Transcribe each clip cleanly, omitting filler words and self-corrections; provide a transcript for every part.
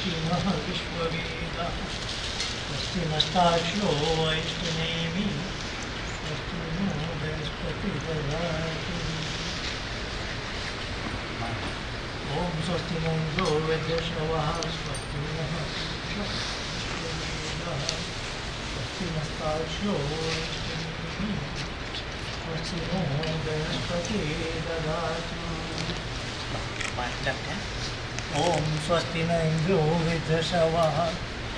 स्वस्तिनः विश्ववेदाः स्वस्ति नस्ताक्ष्यो वैष्णवेमि स्वस्ति नो बृहस्पतिर्दधातु ॐ स्वस्ति नो इन्द्रो वैद्यश्रवः स्वस्ति नः विश्ववेदाः स्वस्ति नस्ताक्ष्यो वैष्णवेमि स्वस्ति नो बृहस्पतिर्दधातु ॐ स्वस्ति न इन्द्रो वृद्धश्रवः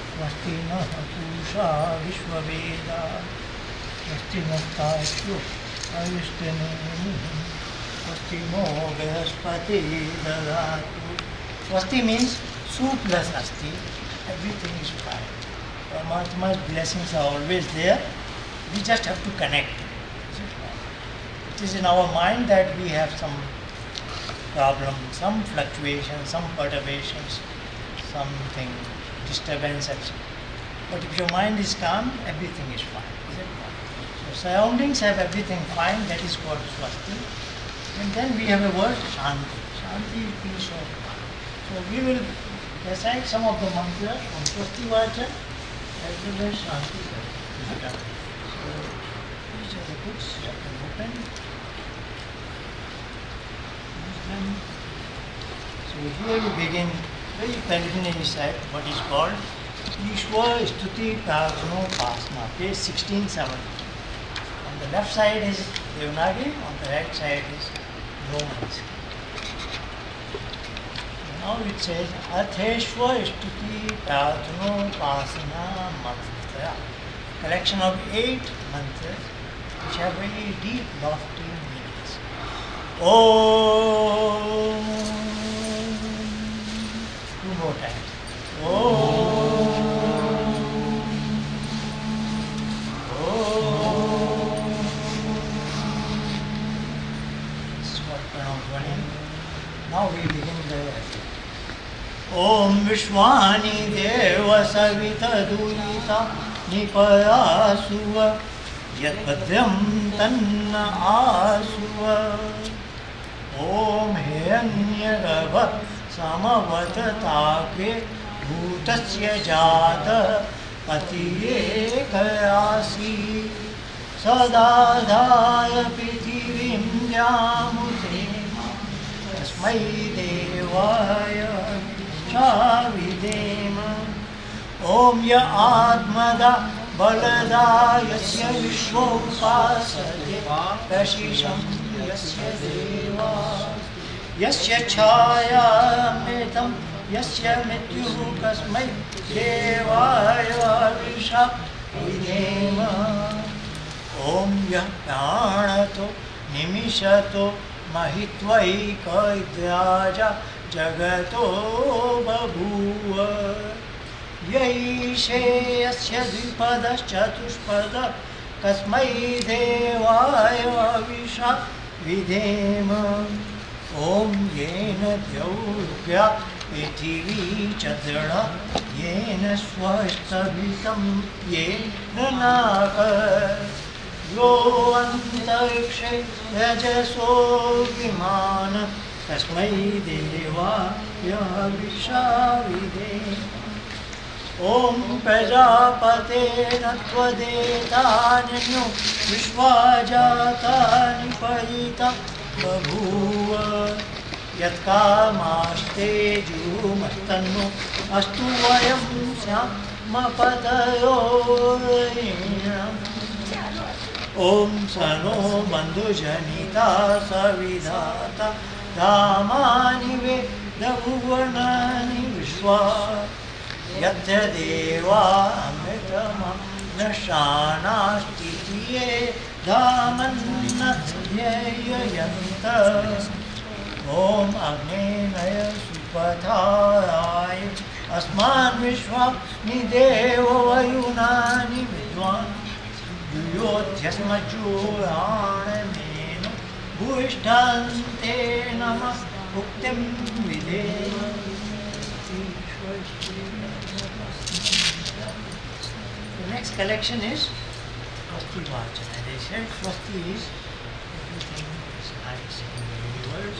स्वस्ति नः पूषा विश्ववेदाः स्वस्ति नस्ताक्ष्यो वैष्णवेमि स्वस्ति no बृहस्पतिर्दधातु. Swasti means su plus asti, everything is fine. Parmatma's blessings are always there, we just have to connect. It is in our mind that we have some problem, some fluctuation, some perturbations, something, disturbance, etc. But if your mind is calm, everything is fine. So surroundings have everything fine, that is called swasti. And then we have a word shanti. Shanti is peace of mind. So we will recite some of the mantras from Swasti Vacha as well as Shanti. So these are the books that can open. So here we begin very preliminary side, what is called Ishwar Stuti Prarthana, page 1670. On the left side is Devanagari, on the right side is Romans. Now it says Atheshwar Stuti Prarthana Pasana Mantra. Collection of 8 mantras which have very deep, lofty meanings. Om. Two more times. Om. Om. This is what Pranam. Now we begin the Om Vishwani Deva Savita Duyita Nipayasuva Yatpadhyam Tanna Asuva Om Hiranyagarbha Samavatatake Bhutasya Jata Patiye Kayasi Sadadhaya Prithivim Yamute Tasmai Devaya Shavidema Om Ya Atmada Balada Yasya Vishwopasade Kashisham Yasya Deva Yasya Chaya Metam Yasya Mrityuh Kasmai Devaya Shavidema Om Ya Pranato Nimishato Mahitvaika Idyaja Jagato Babhuva Yaishe Yasya Dvipadaschatuspada Kasmai Devaya Visha Videma Om Yena Dyaurgya Prithivi Chadra Yena Swashtavitam Yena Naka Yo Antarikshe Rajaso Vimana Tasmai Devaya Vishavide Om Prajapate Natvadetanyano Vishwajatani Parita Babhuva Yatkamaste Jumastanno Astu Vayam Syamapadayo Om Sano Bandhu Janita Savidhata Dhamani Vedabhuvanani Vishwa Yatya Deva Amritama Nashanastitiye Dhamannatyayanta Om Agnenaya Supatharaya Asman Vishwa Nideva Vayunani Vidwan Yuyodhyasmajurana Bhuishtante Namah Bhuktim Videva. The next collection is Swasti Vacha. As I said, Swasti is everything is nice in the universe.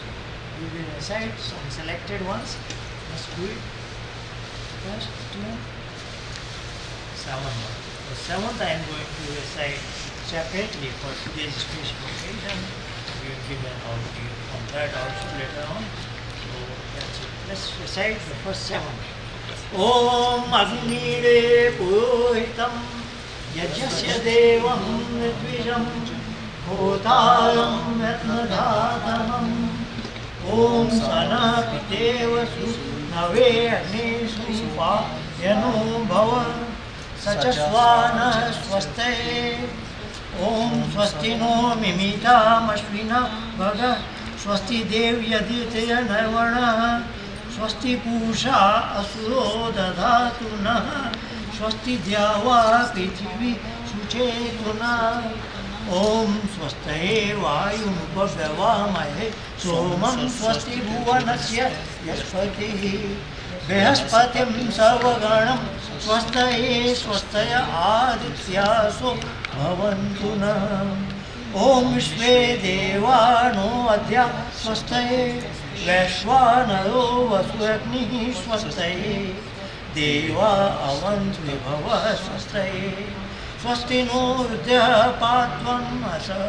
We will recite some selected ones. Let's do it. First to seventh one. The seventh I am going to recite separately for today's special occasion. We will give an audio on that also later on. So that's it. Let's recite the first seven. Om Agnire Purohitam Yajasya Devam Nidvijam Hotaram Yatnadhatamam Om Sana Pitevasu Nave Agnesu Yano Bhava Sachasvana Swaste Om Swastino Mimita Mashvina Bhaga Swasti Devyaditya Narvana Swasti Pusha Asuro Dadhatuna Swasti Dyava Prithivi Suchetuna Om Swastaye Vayunupavavamahe Somam Swasti Bhuvanasya Yaspatihi Behaspatim Sarvaganam Swastaye Swastaya Adityaso Bhavantuna Om Vishve Devano Adya Swastaye Vaishvanaro Vasugni Swastaye Deva Avant Vibhava Swastaye Swasti no Vidya Patvam Asa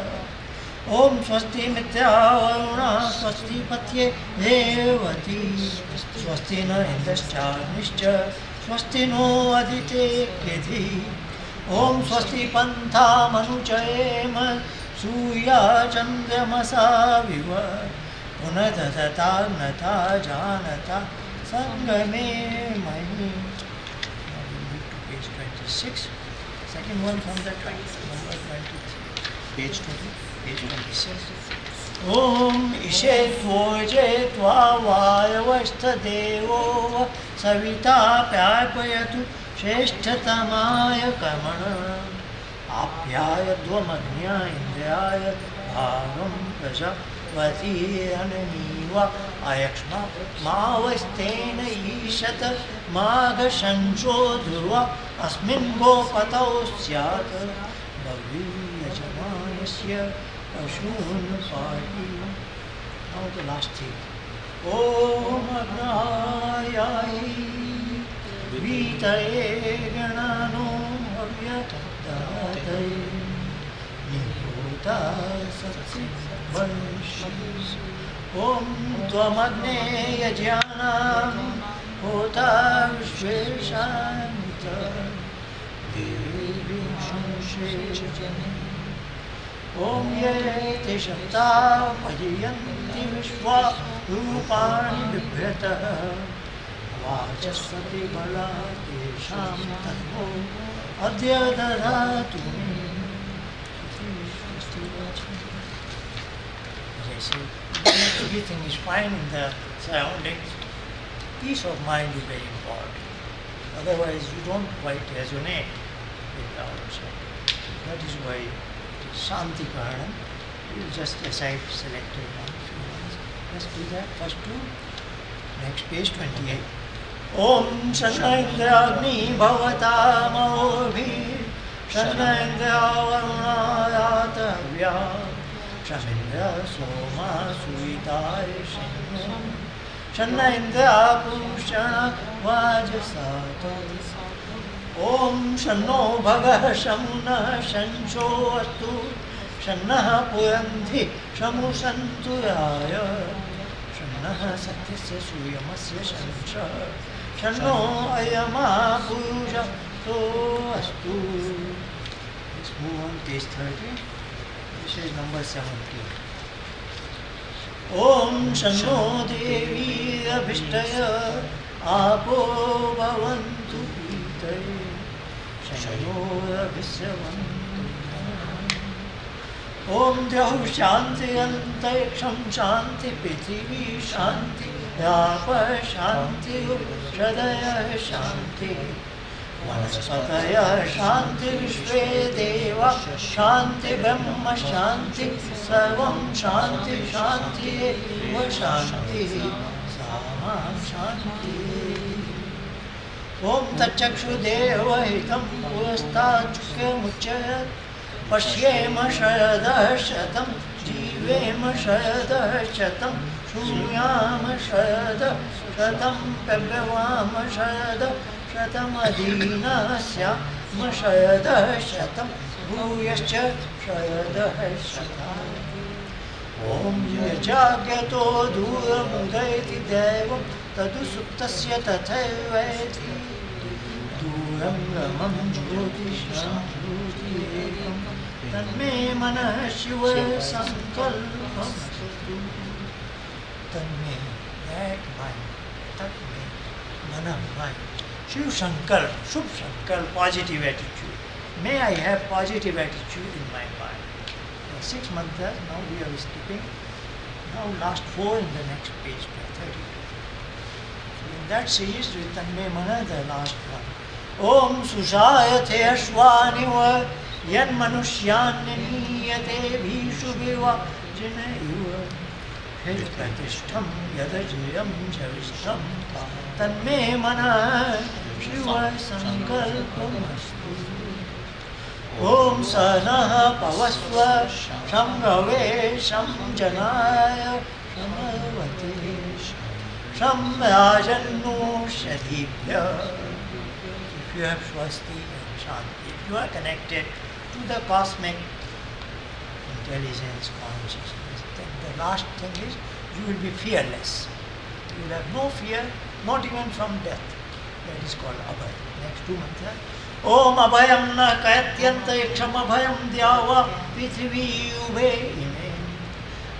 Om Swasti Mitya Varuna Swasti Patye Devati Swasti na Indascha Nishcha Swasti no Adite Kedhi Om Swasti Pantha Manuchayema Suya Chandramasa Viva Unadata Nata Janata Sangame Mahi. Now we move to page 26. Second one from the number 23. Page 20. Page 26. Om Ishe Tvoje Tva Vayavastha Devo Savita Pyapayatu Sheshtatamaya Kamana Apyaya Dvamagnya Indryaya Bhagam Prajapati Ananiva Ayakshma Mavastena Ishata Magashancho Dhruva Asmin Gopatau Syat Bhaviya Jamayasya Ashun Pati. Now the last thing. Om Agnayai Vitaye Ganano Avyatataye Nihota Satsi Vanshis Om Tvamagneya Jnanam Hota Vishveshamita Devi Shanshejani Om Yete Shanta Pajiyanti Vishwa Rupani Vibhrata Vajasvati Bala Tesham Tatmo Adya Dadhatu. As I said, everything is fine in the surroundings. Peace of mind is very important. Otherwise, you don't quite resonate with ourselves. That is why it is Shanti Karanam. We will just recite selected one. Let's do that. First two. Next page 28. Om Shannaindragni Bhavata Maobhi Shannaindra Varunayata Vya Shannaindra Soma Suitaya Shanno Shannaindra Pushana Vajasato Om Shanno Bhaga Shamuna Shansho Astu Shannaha Purandhi Shamu Santuyaya Shannaha Satyasya Suyamasya Shansha Shanno Ayama Puja To Astu. Let's move on page 30. This is number 17. Om Shanno Devi Abhishtaya Apo Bhavantu Pitaya Shanno Abhisyavantu. Om Dyahu Shanti Antariksham Shanti Prithvi Shanti Vyapa Shanti Shadaya Shanti Vanaspataya Shanti Vishve Deva Shanti Brahma Shanti Sarvam Shanti Shanti Eva Shanti Sama Shanti. Om Tachakshu Deva Hitam Purastachukya Muchayat Pashyema Sharadah Shatam Jivema Sharadah Shatam Shuyam Shada Shatam Pebyavam Shada Shatamadinasya Shada Shatam Bhuyascha Shada Shatam Om Yajagyato Dhuramudayati Devam Tadu Suptasya Tathayveti Dhuram Ramam Jyotisham Jyoti Ekam Tanme Manah Shiva Sankalpam Tanme, that mind, Tanme, Mana mind. Shiv Sankalp, Shubh Sankalp, positive attitude. May I have positive attitude in my mind. 6 mantras, now we are skipping. Now last 4 in the next page, 32. So in that series, with Tanme Mana, the last one. Om Sushayate Ashwaniva Yan Manushyan Niyate Bhishubiva Jinayuva Pratishtham Yadajayam Javishtham Tanme Mana Shiva Sankalpamastu Om Sanaha Pavasva Shamrave Shamjanaya Shamavati Shamrajannu Shadibhya. If you have Swasti and Shanti, if you are connected to the cosmic intelligence, consciousness, then the last thing is you will be fearless. You will have no fear, not even from death. That is called Abhay. Next 2 mantras. Om Abhayam na kayatyanta iksham abhayam dyava prithvi ube ime.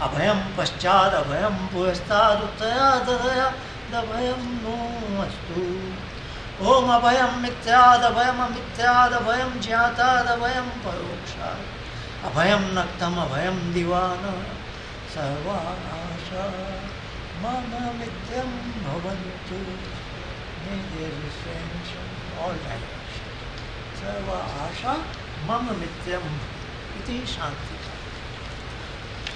Abhayam paschad abhayam puastad uttaya dadaya dabhayam no astu. Om Abhayam mityad abhayam amityad abhayam jyatad abhayam parokshad. Abhayam naktam abhayam divana sarva asha mama mityam bhavantu. May they refrain from all directions. Sarva asha mama mityam iti shanti.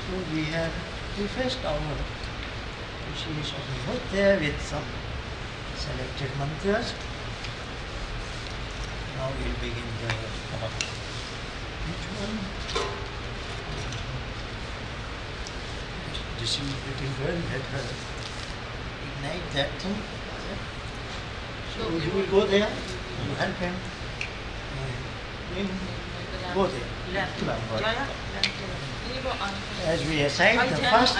So we have prefaced our Vishesha Vibhuti with some selected mantras. Now we'll begin the which one? This is little girl, let her ignite that thing. So you will go there, you help him. Go there. As we aside the first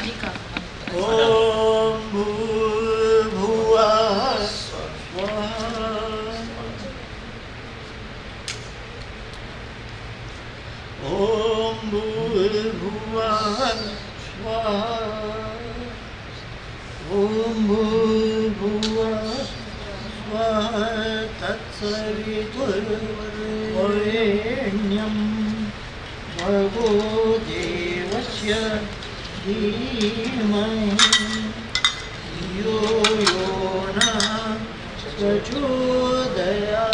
Om Bhuvah Swaha Om Bhuvah Swaha Om Bhuvah Swaha Tatsaviturvarenyam Bhargo Devasya Dhimai Yo Yona Prachodaya.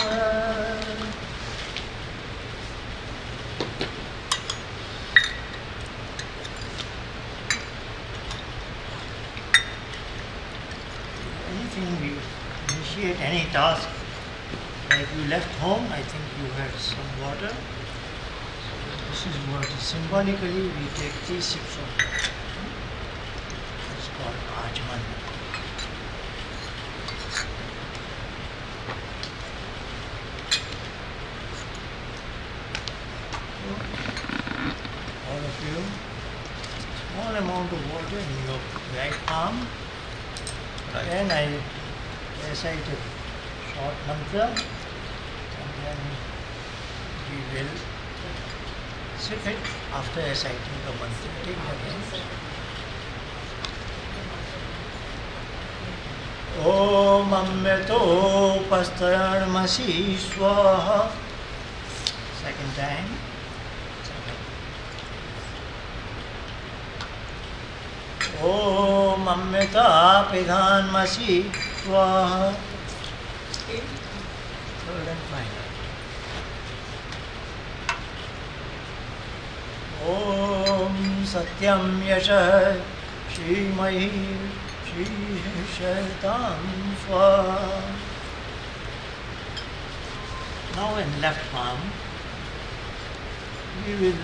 Anything we initiate, any task, like you left home, I think you had some water. This is what symbolically we take 3 sips of water. It's called Ajman. All of you, small amount of water in your right palm. Then I recite a short mantra, and then we will sip it after reciting the mantra. Take the hands. Om Amrito Pastarmasi Swaha. Second time. Om Amrita Pidhanmasi Swaha. Third and final. Om Satyam Yasha Shrimahi Shri Shaitam Swaha. Now in left palm, we will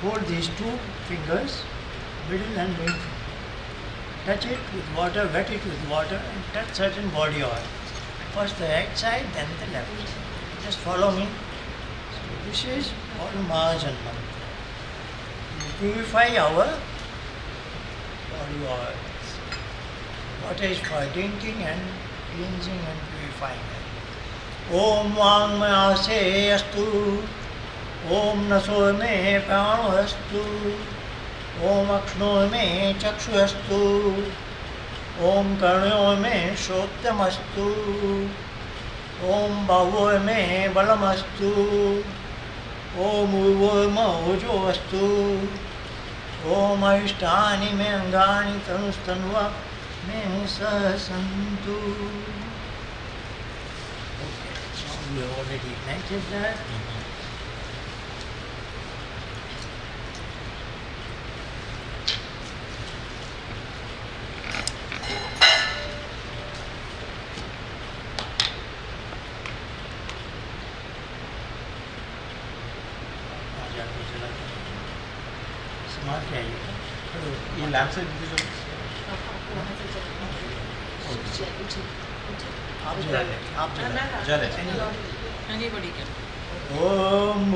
hold these 2 fingers, middle and ring finger. touch it with water, wet it with water, and touch certain body oil. First the right side, then the left side. Just follow me. So this is called Mahajan Mantra. We purify our body oils. Water is for drinking and cleansing and purifying. Om Vangmayase Astu. Om Naso Me Prano Astu. Om Akshno Me Chakshu Astu. Om Karnyo Me Shoktam Astu. Om Bhavo Me Balam Astu. Om Urvo Me Ojo Astu. Om Ayushtani Me Angani Tanustanva Me Sasantu. Okay, so we have already ignited that. ये lamp से आप जले Anybody can. Om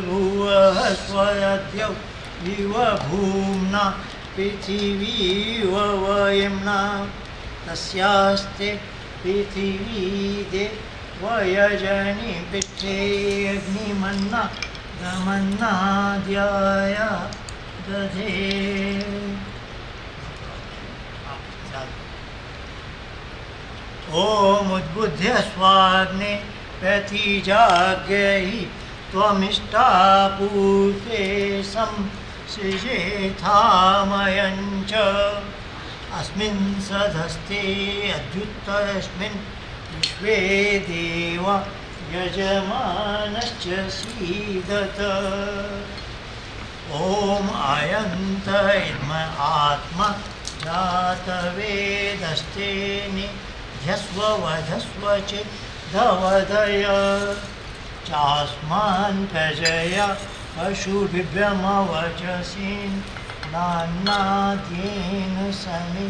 Bhuvah Swayadyav Viva Bhumna Prithiviva Vayamna Tasyaste Prithivi Vayajani Pithe Agnimanna Damanna Dhyaya Dadhe. Om Udbuddhya Swagne Pratijagyahi Tvamishtabhute Sam Srijetamayancha Asmin Sadhaste Adhyuttasmin Vishve Deva Yajamanascha Sidata. Om Ayanta Idma Atma Jata Vedasteni Dhyasva Vadhasva Chit Dhavadaya Chasman Prajaya Pashubhibhyama Vajasin Nanadyen Sami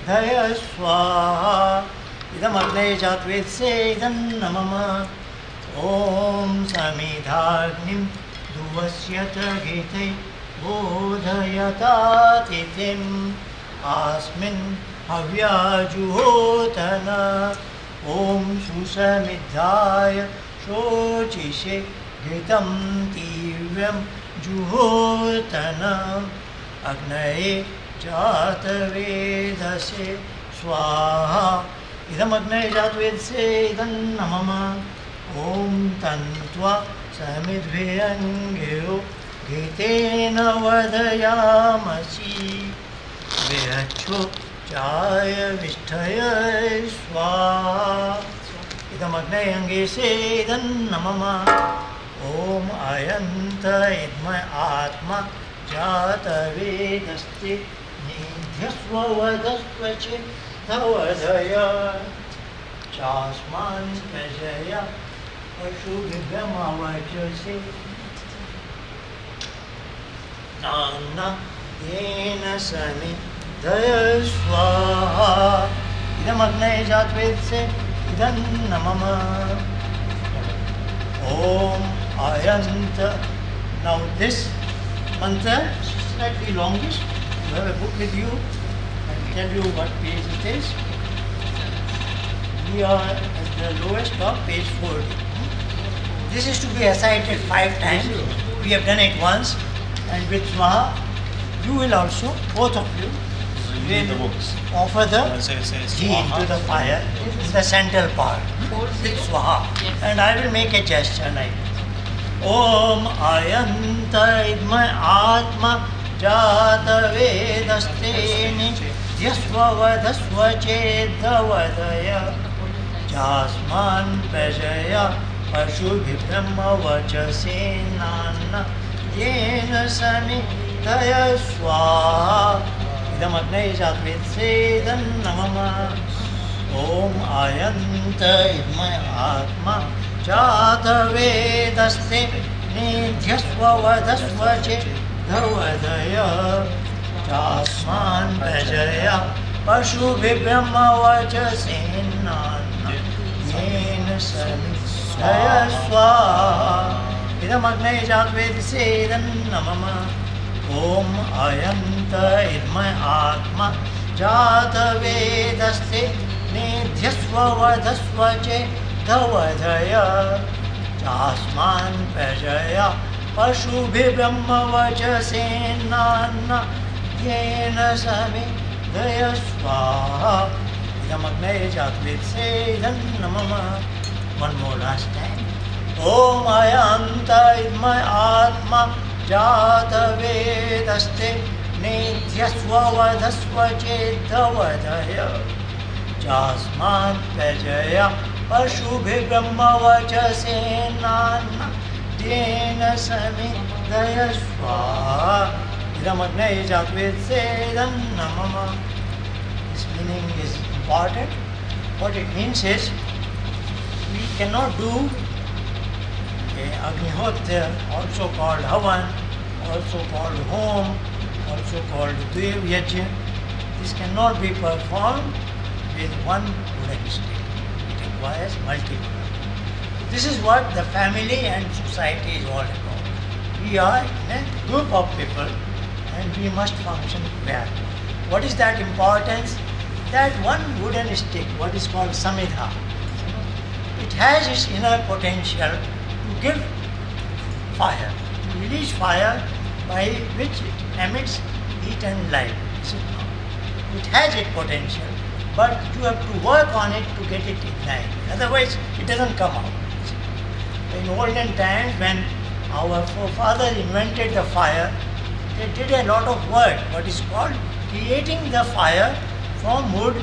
Daya Swaha Idam Agne Jatved Sedan Namama. Om Samidhagnim Duvasyata Gite Bodhayata Titim Asmin Havyajuhotana. Om Susamidhaya Shochishe Gitam Tivyam Juhotana. Agnaye Jatavedase Swaha Idam Agnaye Jatavedase Idam Namama. Om Tantva Samidvyangyo Gitena Vadayamasi Vihacho Jaya Visthaya Swaha Idam Agnaye Angese Idam Namama. Om Ayanta Idma Atma Jata Vedaste Nidhyasva Vadasva Chittavadaya Chasman Prajaya Pashubhibhyama Vajase Nana Dena Sami Daya Swaha Idam Agnaye Jatvedse Idam Namama. Om Ayanta. Now this mantra is slightly longish. You have a book with you. I will tell you what page it is. We are at the lowest of page 40. This is to be recited 5 times. We have done it once, and with Swaha, you will also, both of you, will offer the ghee into the fire in the central part with Swaha. And I will make a gesture like this. Om Ayanta Idma Atma Jata Vedasteni Yasva Vadasva Chedavadaya Jasman Prajaya Pashubhibhyama Vajase Nana Yena Sami Daya Swaha Idam Agnaye Jatvedse Idam Namama. Om Ayanta Idma Atma Jata Vedaste Nidhyasva Vadasva Chedavadaya Jasman Prajaya Pashubhibrahmavachasenan Yena Samidaya Swaha Idamagne Jatvedsedan Namama Om Ayanta Idmay Atma Jata Vedaste Nedhyasva Vadhasva Che Dhavadhaya Jasman Prajaya Pashubhibrahmavachasenan Yena Samidaya Swaha Idamagne Jatvedsedan Namama. One more last time. Om Ayanta Idmay Atma Jata Vedaste Nedhyasva Vadhasva Chetavadhaya Jasman Prajaya Pashubhibrahmavachasenan Yena Samidaya Swaha Idamagne Jatvedsedan Namama. This meaning is important. What it means is, we cannot do Agnihotra, also called Havan, also called Home, also called Dev Yajna. This cannot be performed with one wooden stick. It requires multiple. This is what the family and society is all about. We are in a group of people and we must function together. What is that importance? That one wooden stick, what is called Samidha, it has its inner potential to give fire, to release fire by which it emits heat and light. It has its potential, but you have to work on it to get it ignited. Otherwise, it doesn't come out. In olden times, when our forefathers invented the fire, they did a lot of work, what is called creating the fire from wood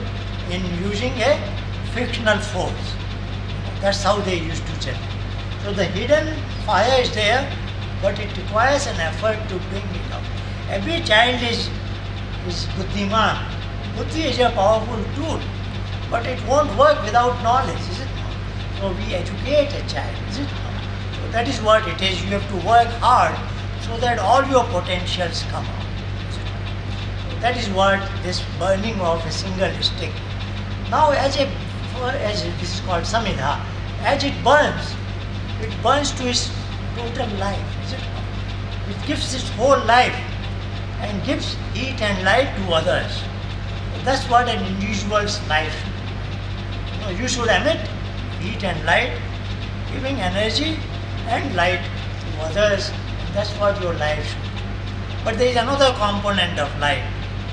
in using a frictional force. That's how they used to check. So the hidden fire is there, but it requires an effort to bring it up. Every child is buddhiman. Buddhi is a powerful tool, but it won't work without knowledge, is it not? So we educate a child, is it not? So that is what it is. You have to work hard so that all your potentials come out. So that is what this burning of a single stick. Now as this is called Samidha, as it burns to its total life, is it not? It gives its whole life and gives heat and light to others. That's what an individual's life should be. You should emit heat and light, giving energy and light to others. And that's what your life should be. But there is another component of life,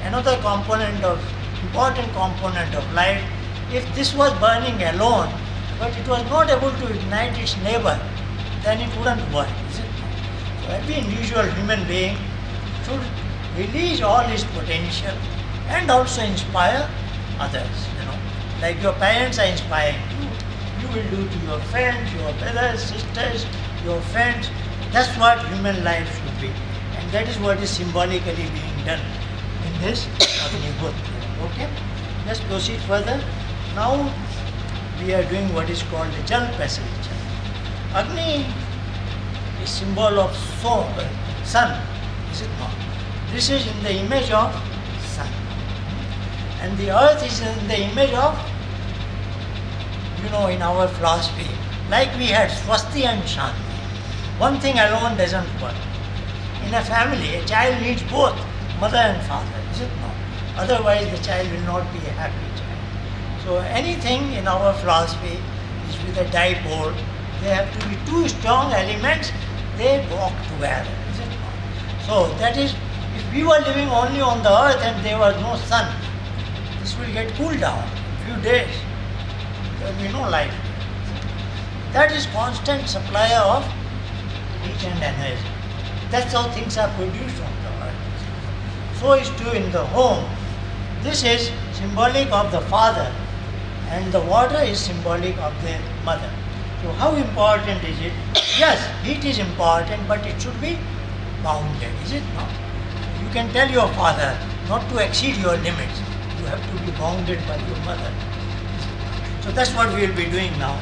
important component of life. If this was burning alone, but it was not able to ignite its neighbor, then it wouldn't work, is it not? So every individual human being should release all his potential and also inspire others. Like your parents are inspiring you, you will do to your friends, your brothers, sisters, your friends. That's what human life should be. And that is what is symbolically being done in this Agnihotra. Okay? Let's proceed further. Now we are doing what is called the Jal passage. Agni is symbol of sun, is it not? This is in the image of sun. And the earth is in the image of, in our philosophy, like we had Swasti and Shanti. One thing alone doesn't work. In a family, a child needs both mother and father, is it not? Otherwise the child will not be a happy child. So anything in our philosophy is with a dipole. There have to be two strong elements, they walk together, is it not? So that is, if we were living only on the earth and there was no sun, this will get cooled down in a few days. There will be no life. That is constant supplier of heat and energy. That's how things are produced on the earth. So is true in the home. This is symbolic of the father and the water is symbolic of the mother. So how important is it? Yes, heat is important, but it should be bounded, is it not? You can tell your father not to exceed your limits. You have to be bounded by your mother. So that's what we will be doing now.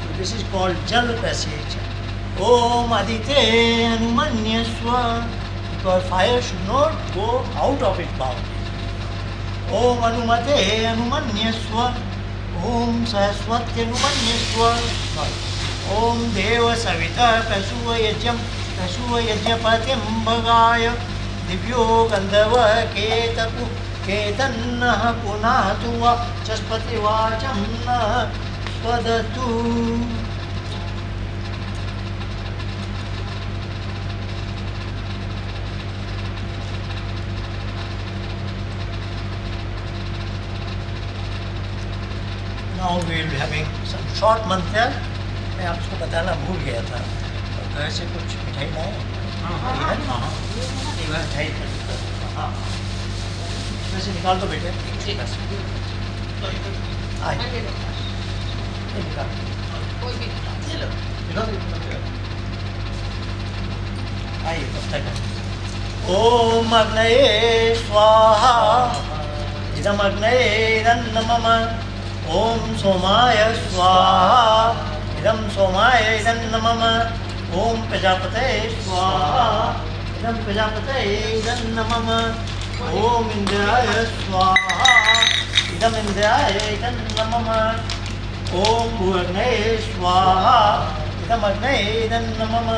So this is called Jal passage. Om Adite Anumanyaswa because fire should not go out of its boundaries. Om Anumate Anumanyaswa. Om Saraswati Anumanyaswa. Om Deva Savita Kasuva Yajnapatim Bhagaya Divyo Gandhava Ketapu Ketannaha Punatuva Chaspati Vachamna Swadatu. Now we will be having some short mantra. मैं आपको बताना भूल गया था और घर से कुछ मिठाई लाए मिठाई हाँ वैसे निकाल दो बेटे आइए निकाल आइए तब तक ओम अग्नये स्वाहा इदम अग्नये नमः ओम सोमाय स्वाहा इदम सोमाय नमः ओम प्रजापते स्वाहा इदम प्रजापते नमः ओम इंद्राय स्वाहा इदम इंद्राय नमः ओम भूर्णये स्वाहा इदम अग्नये नमः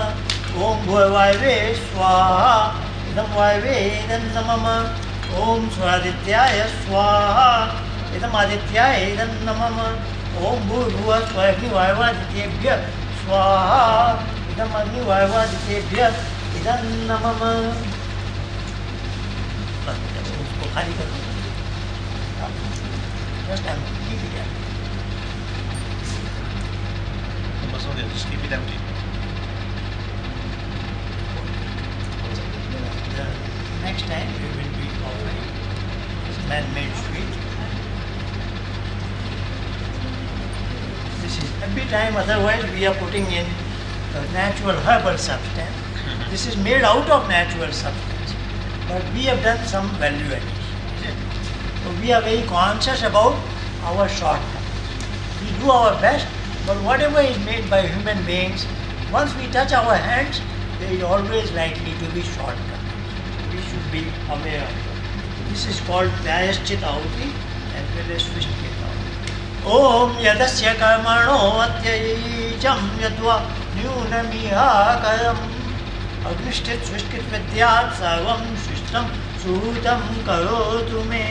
ओम भूर्वायवे स्वाहा इदम वायवे नमः ओम स्वादित्याय स्वाहा इदम आदित्याय नमः ओम भूर्भुवः स्वः अग्निवायवादित्येभ्यः स्वाहा इदम अग्निवायवादित्येभ्यः इदं नमः। उसको खाली कर दो। Just keep it empty. Just keep it empty. The next time we will be offering this man-made sweet. This is every time, otherwise we are putting in the natural herbal substance. This is made out of natural substance, but we have done some value addition. So we are very conscious about our shortcomings. We do our best, but whatever is made by human beings, once we touch our hands, there is always likely to be shortcomings. We should be aware of it. This is called Prayashchit Ahuti as well as Svishtkit Ahuti. Om Yadasya Karmano Atyayijam Yadva Nyunamihakaram Agnishtit Svishtkit Vidyat Sarvam Svishtam Sutam Karotu Me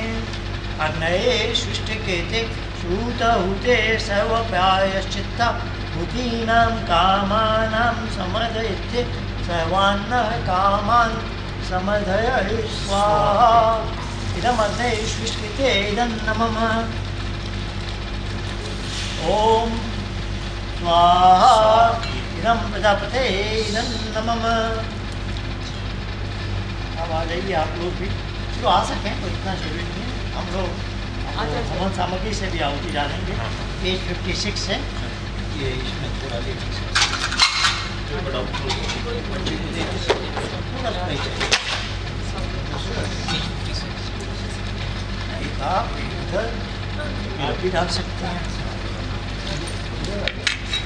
Agnaye Svishtikete Sutahute Sarva Prayashchitta Bhutinam Kamanam Samadhayate Sarvanna Kaman Samadhaya Swaha Idam Agnaye Svishtkite Idam Namama Om Swaha Idam Prajapate Idam Namama। अब आ जाइए आप लोग भी जो आ सकें तो इतना जरूरी नहीं है। हम लोग हवन सामग्री से भी आहुति डालेंगे। पेज 56 है ये इसमें थोड़ा ले जो बड़ा बच्चे को दे थोड़ा सा नहीं चाहिए। एक आप एक उधर आप भी डाल सकते हैं।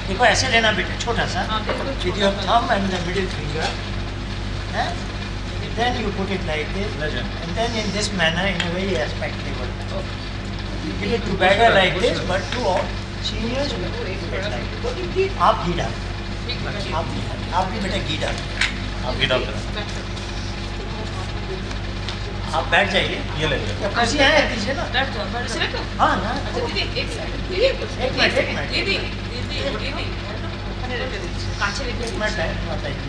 देखो ऐसे लेना बेटे छोटा सा with your thumb and the middle finger, then you put it like this, and then in this manner, in a very respectable manner. You give it to beggar like this, but to all seniors you put it like this. आप घी डाल, आप भी बेटा घी डाल, आप ये डाल देना। आप बैठ जाइए। ये ले लो। कैसी है दीजिए ना। हाँ ना। एक मिनट है बताइए।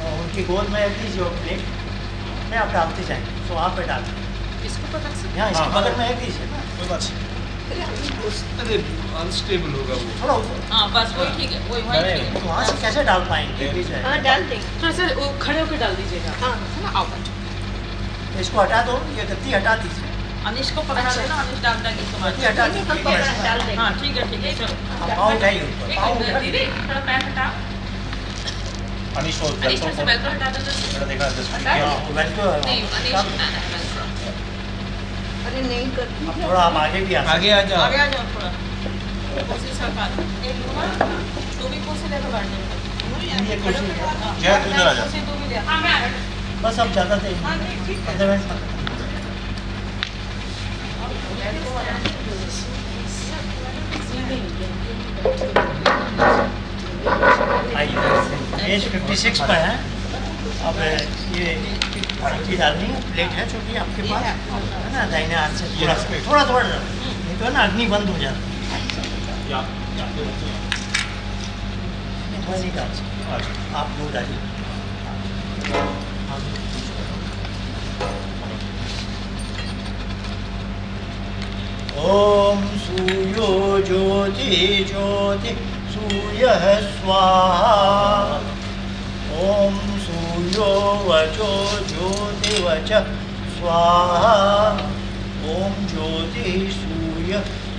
उनकी गोद में रख दीजिए प्लेट में आप डालते जाएंगे। तो आप पे डाल इसको पता से यहाँ इसके बगल में रख दीजिए ना। कोई बात नहीं। अरे अनस्टेबल होगा वो। थोड़ा ऊपर। हाँ बस वही ठीक है वही वही ठीक है। तो वहाँ से कैसे डाल पाएंगे? हाँ डाल देंगे। थोड़ा सा वो खड़े होकर डाल दीजिएगा। हाँ है ना आओ बच्चों। इसको हटा दो, ये गद्दी हटा दीजिए। अनिश को पकड़ा देना, अनिश डाल देंगे तुम्हारे। गद्दी हटा हम दीजिए। डाल देंगे। हाँ ठीक है चलो। आप पाँव उठाइए ऊपर। एक पाँव मिनट उठा दीदी थोड़ा पैर हटा। अनिश और अनिश से वेलक्रो हटा दो जस्ट। मैंने देखा जस्ट हटा किया। दो। वेलक्रो नहीं अनिश हटाना है वेलक्रो। अरे नहीं करती अब थोड़ा आप आगे भी आ आगे आ जाओ। आगे आ जाओ थोड़ा। कोशिश कर पा लो। एक लूँगा तू भी कोशिश लेकर बैठ जाओ। ये कुर्सी है। जय तू इधर आ जा। हाँ मैं आ रहा हूँ। बस अब ज़्यादा देर नहीं। 15 मिनट आइए, एज 56 पर है। अब ये सब्जी डालनी है, प्लेट है छोटी आपके पास, है ना, दाहिने हाथ से थोड़ा थोड़ा नहीं तो है ना अग्नि बंद हो जाता है। बस ही डाल सकते। आप दो डालिए। ओम सूर्यो ज्योति ज्योति सूर्यः स्वाहा। ओम सूर्यो वचो ज्योति वच स्वाहा। ओम ज्योति सूर्य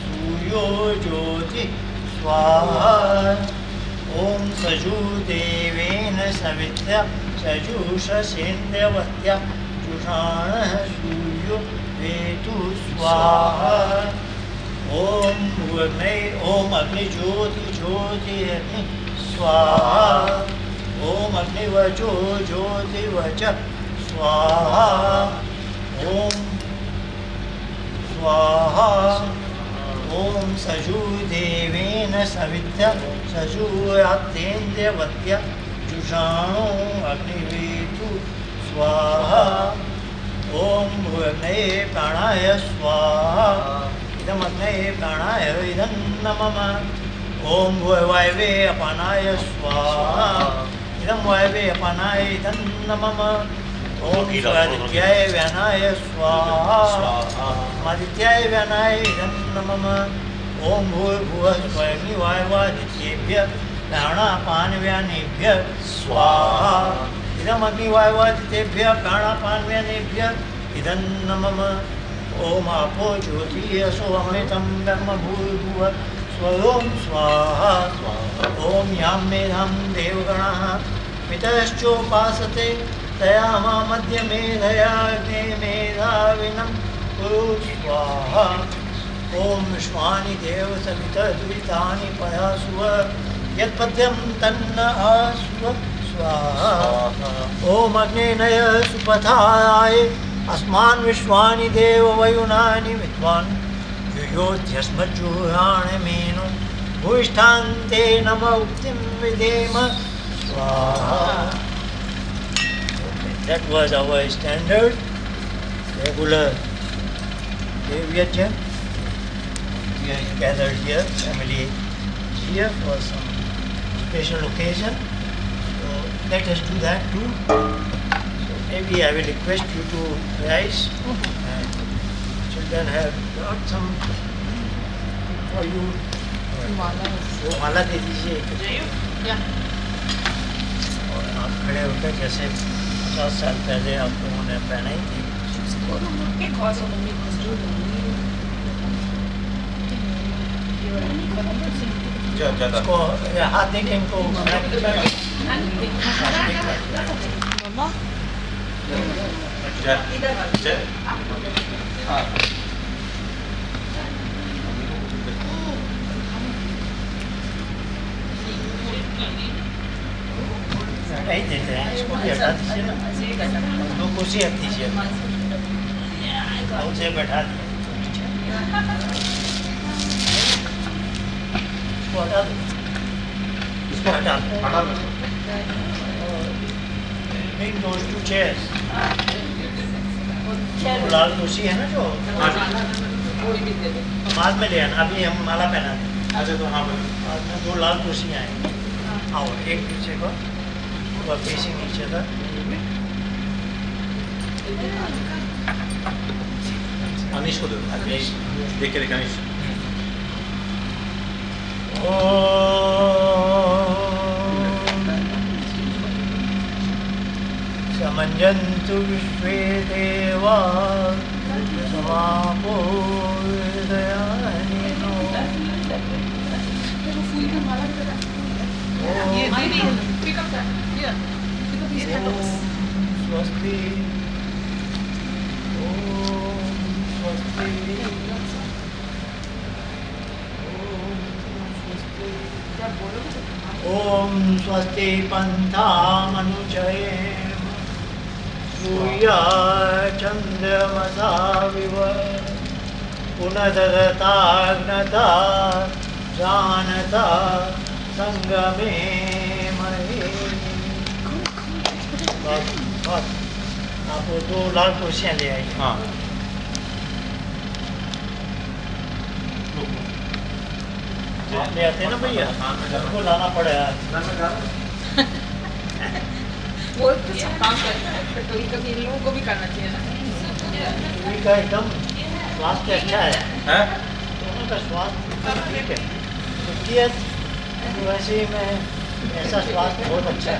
सूर्यो ज्योति स्वाहा। ओम सजुदेवेन सवित्या सजुषसेन्द्रवत्या जुषाणः सूर्यो वेतु स्वाहा। ओम भुवने ओम अग्नि ज्योति ज्योति अग्नि स्वाहा। ओम अग्नि वचो ज्योति वच स्वाहा। ओम स्वाहा। ओम सजुदेवेन सवित्या सजुयातेन्द्रवत्या जुषाणो अग्निवेतु स्वाहा। ओम भुवने प्राणाय स्वाहा। इदम अग्नये प्राणाय इदं नमः। ओम वायवे अपानाय स्वाहा। इदं वायवे अपानाय इदं नमः। ओम आदित्याय व्यानाय स्वाहा। आदित्याय व्यानाय इदं नमः। ओम भूर्भुवः स्वयग्निवायवादित्येभ्यः प्राणापानव्यानेभ्यः स्वाहा। इदम् अग्निवायवादित्येभ्यः प्राणापानव्यानेभ्यः इदं नमः। ओम आपो ज्योतिषो अमृतं ब्रह्म भूर्भुवः स्वयं स्वाहा। ओम यां मेधां देवगणाः पितश्चोपासते तया मा मध्य मेधया अग्ने मेधाविनं कुरु स्वाहा। ओम विश्वानि देव सवितर्दुरितानि पयासुव यत्पद्यं तन्न आसुव स्वाहा। ओम अग्नेनय सुपथाय अस्मान् विश्वानि देव वयुनानि विद्वान् युयोध्यस्मज्जुहाणमेनो भूष्ठान्ते नम उक्तिं विधेम स्वाहा। That was our standard regular Devyajna. We are gathered here, family here for some special occasion. So let us do that too. Maybe I will request you to rise and children have got some for you. वो माला दे दीजिए और आप खड़े होकर जैसे 50 साल पहले आप लोगों ने पहनाई थी इसको हाथ देके इनको हटा ही देते हैं, इसको भी हटा दीजिए ना, दो कुर्सी हट दीजिए, उसे बैठा दिए, इसको हटा दो, इसको हटा दो, bring those two chairs, वो लाल कुर्सी है ना जो बाद में ले आना, अभी हम माला पहना दें। अच्छा तो हाँ बाद में दो लाल कुर्सियाँ हैं, आओ एक पीछे को फेसिंग नीचे था। अनीश को दो, अनीश देख के अनीश। समञ्जन्तु विश्वे देवा समापो हृदयानिनो। स्वस्ति ओम स्वस्ति ओम स्वस्ति। ओम स्वस्ति पंथा मनुजयेम सूर्या चंद्रमसा विव पुनदरताग्नता जानता संगमे महे। बहुत आप वो 2 लाल कुर्सियाँ ले आइए। हाँ आप ले आते हैं ना भैया, हमको लाना पड़ेगा। वो तो सब काम करता है, पर कभी कभी इन लोगों को भी करना चाहिए ना। इनका एकदम स्वास्थ्य अच्छा है, हैं? दोनों का स्वास्थ्य ठीक है। तबीयत वैसे ही में ऐसा स्वास्थ्य बहुत अच्छा है।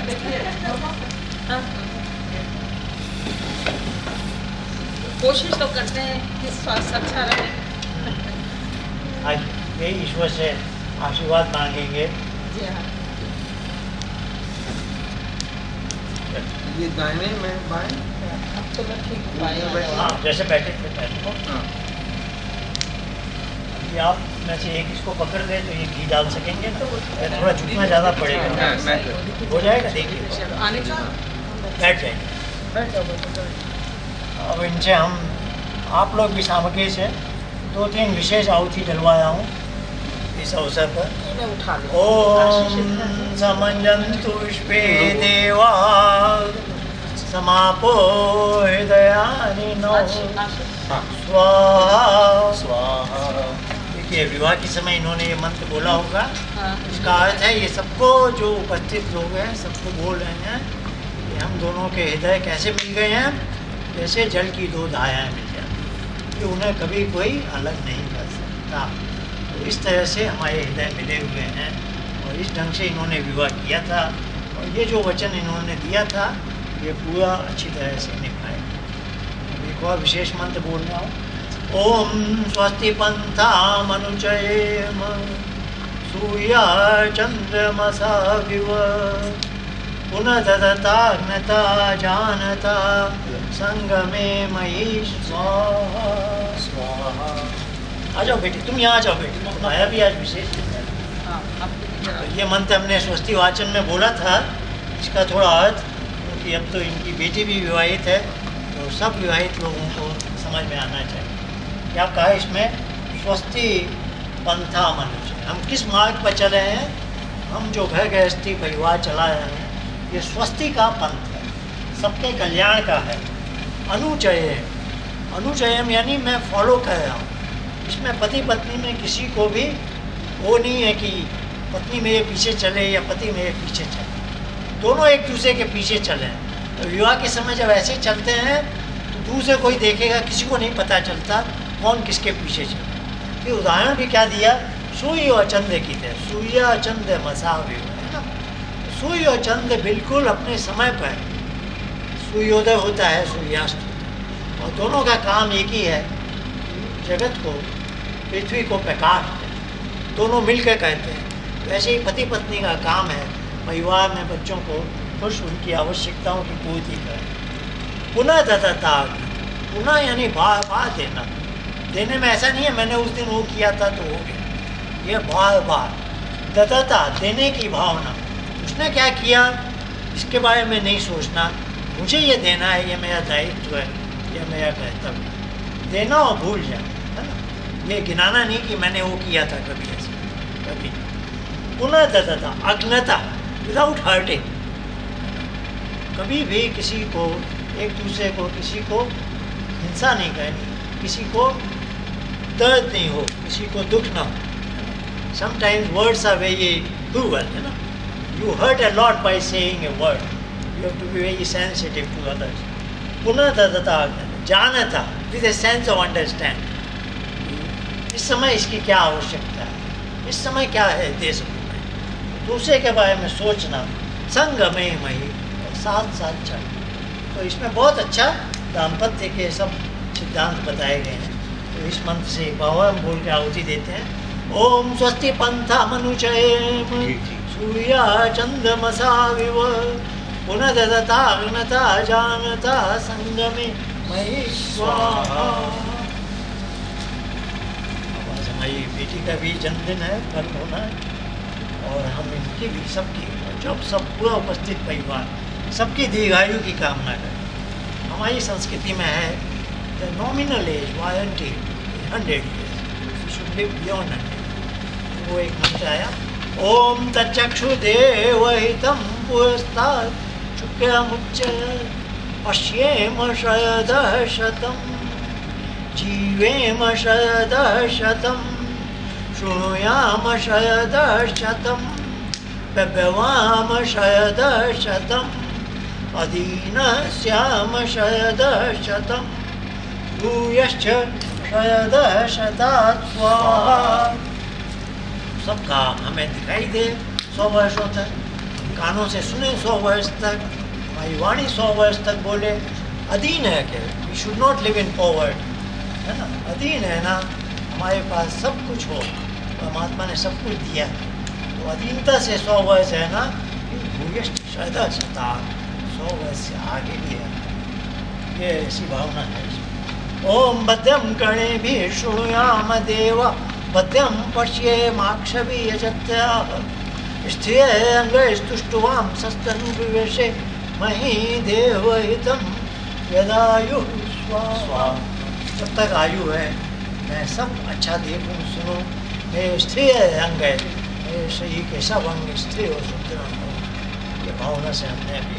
कोशिश तो करते हैं कि स्वास्थ्य अच्छा रहे। आज यही ईश्वर से आशीर्वाद मांगेंगे। जी हाँ। ये दाहिने में बाएं? अब तो मैं ठीक हूँ। हाँ जैसे बैठे थे बैठे को हाँ कि आप में से एक इसको पकड़ ले तो ये घी डाल सकेंगे ना, या थोड़ा झुकना ज़्यादा पड़ेगा। मैं हो जाएगा, देखिए आने का बैठ जाएंगे। अब इनसे हम आप लोग भी सामग्री से 2-3 विशेष आहुति डलवाया हूँ इस अवसर पर। मैं उठा लूँ। ओम समंजन्तु विश्वे देवा समापो हृदयानि नो स्वाहा स्वाहा। देखिए विवाह के समय इन्होंने ये मंत्र बोला होगा। इसका अर्थ है ये सबको जो उपस्थित लोग हैं सबको बोल रहे हैं कि हम दोनों के हृदय कैसे मिल गए हैं, जैसे जल की 2 धाराएं मिल जाती, कि उन्हें कभी कोई अलग नहीं कर सकता। तो इस तरह से हमारे हृदय मिले हुए हैं और इस ढंग से इन्होंने विवाह किया था और ये जो वचन इन्होंने दिया था ये पूरा अच्छी तरह से निभाए। एक और विशेष मंत्र बोल रहा हूँ। ओम स्वस्ति पंथा मनुचयेम सूर्या चंद्रमसा विव पुनदताग्नता जानता संगमे मयि स्वाहा स्वाहा। आ जाओ बेटी, तुम यहाँ आ जाओ बेटी, तुम्हारा भी आज विशेष दिन है। हाँ, अब तो ये मंत्र हमने स्वस्ति वाचन में बोला था, इसका थोड़ा अर्थ, क्योंकि अब तो इनकी बेटी भी विवाहित है तो सब विवाहित लोगों को समझ में आना चाहिए। क्या कहा इसमें? स्वस्ति पंथा मनुष्य। हम किस मार्ग पर चले हैं? हम जो घर गृहस्थी परिवार चला रहे हैं ये स्वस्ति का पंथ है, सबके कल्याण का है। अनुचय, अनुचयम यानी मैं फॉलो कर रहा हूँ। इसमें पति पत्नी में किसी को भी वो नहीं है कि पत्नी मेरे पीछे चले या पति मेरे पीछे चले, दोनों एक दूसरे के पीछे चले। तो विवाह के समय जब ऐसे चलते हैं तो दूसरे कोई देखेगा, किसी को नहीं पता चलता कौन किसके पीछे चले। फिर उदाहरण भी क्या दिया? सूर्य और चंद्र की तरह, सूर्य चंद्र मसावि है ना। सूर्य और चंद्र बिल्कुल अपने समय पर, सूर्योदय होता है सूर्यास्त होता है, और दोनों का काम एक ही है, जगत को पृथ्वी को प्रकाश देना, दोनों मिलकर कहते हैं। वैसे ही पति पत्नी का काम है परिवार में बच्चों को खुश उनकी आवश्यकताओं की पूर्ति करें। पुनः दत्ता, पुनः यानी बार बार देना। देने में ऐसा नहीं है मैंने उस दिन वो किया था तो हो गया, ये बार बार दत्ता, देने की भावना। उसने क्या किया इसके बारे में नहीं सोचना, मुझे ये देना है, ये मेरा दायित्व है, ये मेरा कर्तव्य। देना और भूल जाना, है ना। ये गिनाना नहीं कि मैंने वो किया था कभी ऐसे, कभी। पुनः दत्ता, अग्नता, विदाउट हर्टिंग। कभी भी किसी को, एक दूसरे को, किसी को हिंसा नहीं करनी, किसी को दर्द नहीं हो, किसी को दुख ना हो। Sometimes words are very cruel, है ना। You hurt a lot by saying a word, you have to be very sensitive to others. पुनः दत्ता, जानता, with a sense of understanding. इस समय इसकी क्या आवश्यकता है, इस समय क्या है देश में, दूसरे के बारे में सोचना। संग में मही, साथ साथ चल। तो इसमें बहुत अच्छा दाम्पत्य के सब सिद्धांत बताए गए हैं। तो इस मंत्र से बाबा हम बोल के आहुति देते हैं। ओम स्वस्ति पंथा मनुचयेम सूर्या चंद्रमसा विव पुनः दत्ता अग्नता जानता संगमे मही स्वाहा। हमारी बेटी का भी जन्मदिन है, कल होना है। और हम इनकी भी सबकी, जब सब पूरा उपस्थित परिवार सबकी दीर्घायु की कामना करें। हमारी संस्कृति में है the nominal age warranty 100 years, should live beyond 100। वो एक मंत्र आया, ओम तच्चक्षुदेव हितं पुरस्तात् शुक्रमुच्चर पश्येम शरदः शतं जीवेम शरदः शतं शृणुयाम शरदः शतं प्रभवाम शरदः शतम् अदीनः स्याम शरदः शतं भूयश्च शरदः शतात् स्वाहा। सबका हमें दिखाई दे 100 वर्षों तक, कानों से सुने 100 वर्ष तक, हमारी वाणी 100 वर्ष तक बोले। अधीन है कि we should not live in poverty, है ना। अधीन है ना, हमारे पास सब कुछ हो, परमात्मा ने सब कुछ दिया, तो अधीनता से 100 वर्ष है ना, भूयश्च शरदः शतात् 100 वर्ष से आगे भी है, ये ऐसी भावना है। ओम बद्यम कर्णेभिः शृणुयाम देवा पद्यम पश्येमाक्षभिः यजत्याः स्त्रियः अंगैस्तुष्टुवां सस्तनुर्विवेशे मही देवहितं यदायुः स्वाहा। जब तक आयु है मैं सब अच्छा देखूं सुनूं, मेरे स्त्री अंग है, मेरे शरीर के सब अंग स्त्री और सुंदर हो, ये भावना से हमने अभी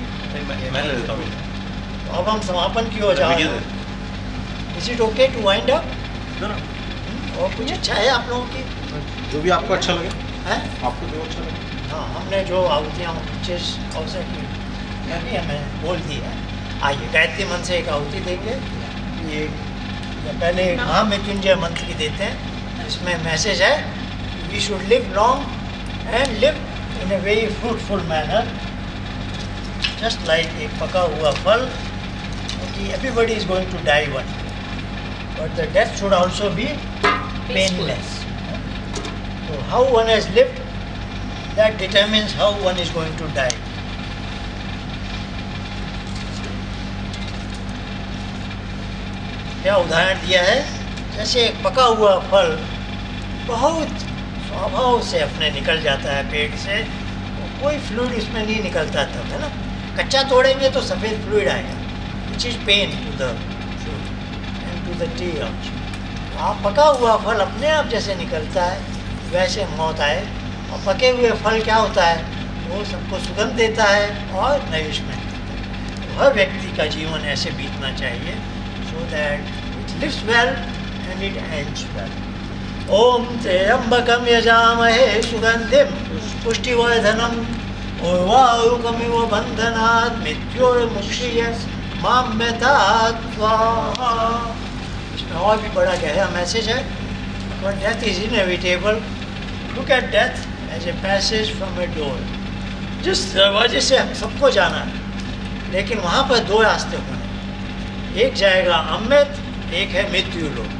मैं ले लेता हूँ। तो अब हम समापन की ओर जा रहे हैं। Is it okay to wind up? और कुछ अच्छा है आप लोगों की? जो भी आपको अच्छा लगे, हैं? आपको जो अच्छा लगे। हाँ, हमने जो आहुतियाँ जिस अवसर की अभी हमें बोल दी है, आइए गायत्री मंत्र से एक आहुति देंगे। ये पहले महामृत्युंजय मंत्र की देते हैं, इसमें मैसेज है we should live long and live in a very fruitful manner, just like एक पका हुआ फल, क्योंकि everybody is going to die one, but the death should also be painless. So how one has lived, that determines how one is going to die. क्या उदाहरण दिया है, जैसे एक पका हुआ फल बहुत स्वभाव से अपने निकल जाता है पेट से, तो कोई फ्लूइड इसमें नहीं निकलता तब, है ना। कच्चा तोड़ेंगे तो सफ़ेद फ्लूइड आएगा, which is pain to the fruit and to the tree also. आप पका हुआ फल अपने आप जैसे निकलता है, वैसे मौत आए। और पके हुए फल क्या होता है, वो सबको सुगंध देता है और नरिशमेंट देता है। तो हर व्यक्ति का जीवन ऐसे बीतना चाहिए, so that it lives well and it ends well. ओम त्र्यंबकम यजामहे सुगंधिम पुष्टिवर्धनम उर्वारुकमिव बंधनात् मृत्योर्मुक्षीय माम्यतात् स्वाहा। इसमें और भी बड़ा गहरा मैसेज है, but death is inevitable. Look at death as a passage from a door. जिस दरवाजे से हम सबको जाना है, लेकिन वहाँ पर दो रास्ते होंगे, एक जाएगा अमृत, एक है मृत्यु लोक,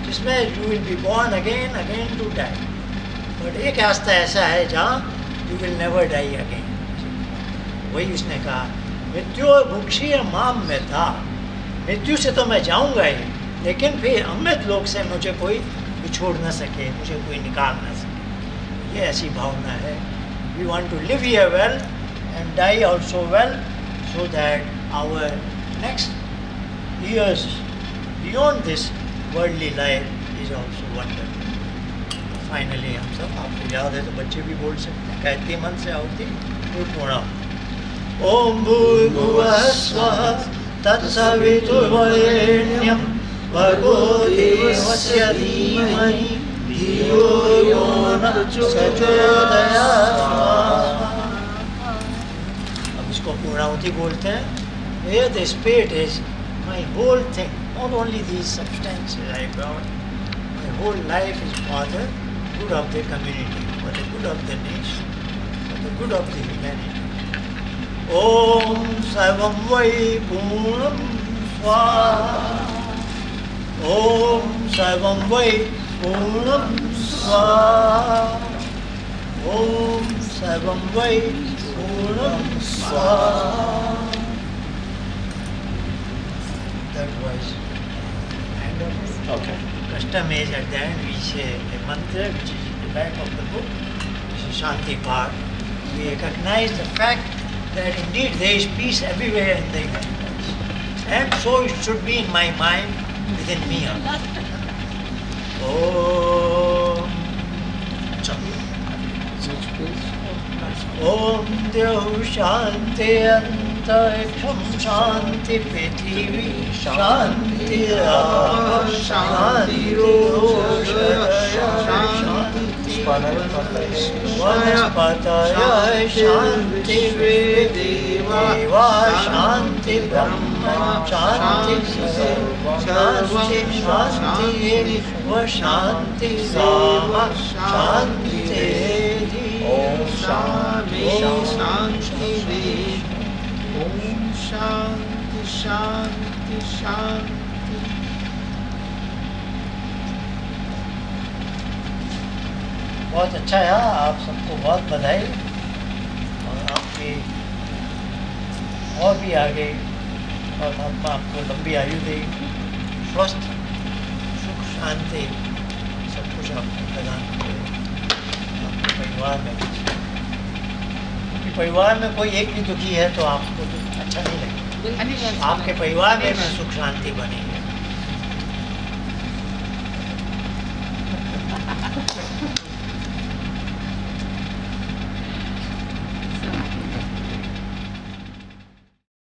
जिसमें you will be born again again to die. But एक रास्ता ऐसा है जहाँ you will never die again. वही उसने कहा, मृत्यु और भुक्षी माम में था, मृत्यु से तो मैं जाऊँगा ही, लेकिन फिर अमृत लोक से मुझे कोई बिछोड़ न सके, मुझे कोई निकाल न सके। ये ऐसी भावना है। We want to live here well and die also well, so that our next years beyond this worldly life is also wonderful. Finally हम सब, आपको याद है तो बच्चे भी बोल सकते हैं, गायत्री मंत्र से आहुति पूर्ण। ओम भूर्भुवः स्वः तत्सवितुर्वरेण्यं भर्गो देवस्य धीमहि धियो यो नः प्रचोदयात्। अब इसको पूर्णाहुति बोलते हैं। Here the spirit is my whole thing, not only these substances I brought. My whole life is for the good of the community, for the good of the nation, for the good of the humanity. Om Sarvam Vai Purnam Swaha. Om Sarvam Vai Purnam Swaha. Om Sarvam Vai Purnam Swaha. That was end of it. Okay. Custom is at the end we say a mantra which is in the back of the book. This Shanti part, we recognize the fact that indeed there is peace everywhere in the universe. And so it should be in my mind, within me also. Om. Om Dev Shanti Antariksham Shanti Prithvi Shanti Apa Shanti Roshaya Shanti Vanaspataya Shanti Deva Shanti Brahma Shanti Shanti Shanti Shanti Sama Shanti Om Shanti Shanti Om Shanti Shanti Shanti. बहुत अच्छा है, आप सबको बहुत बधाई और आपके और भी आगे परमात्मा आपको लंबी आयु दे, स्वस्थ सुख शांति सब कुछ आपको प्रदान करे आपके परिवार में। क्योंकि परिवार में कोई एक भी दुखी है तो आपको तो अच्छा नहीं लगेगा। आपके परिवार में भी सुख शांति बनी है।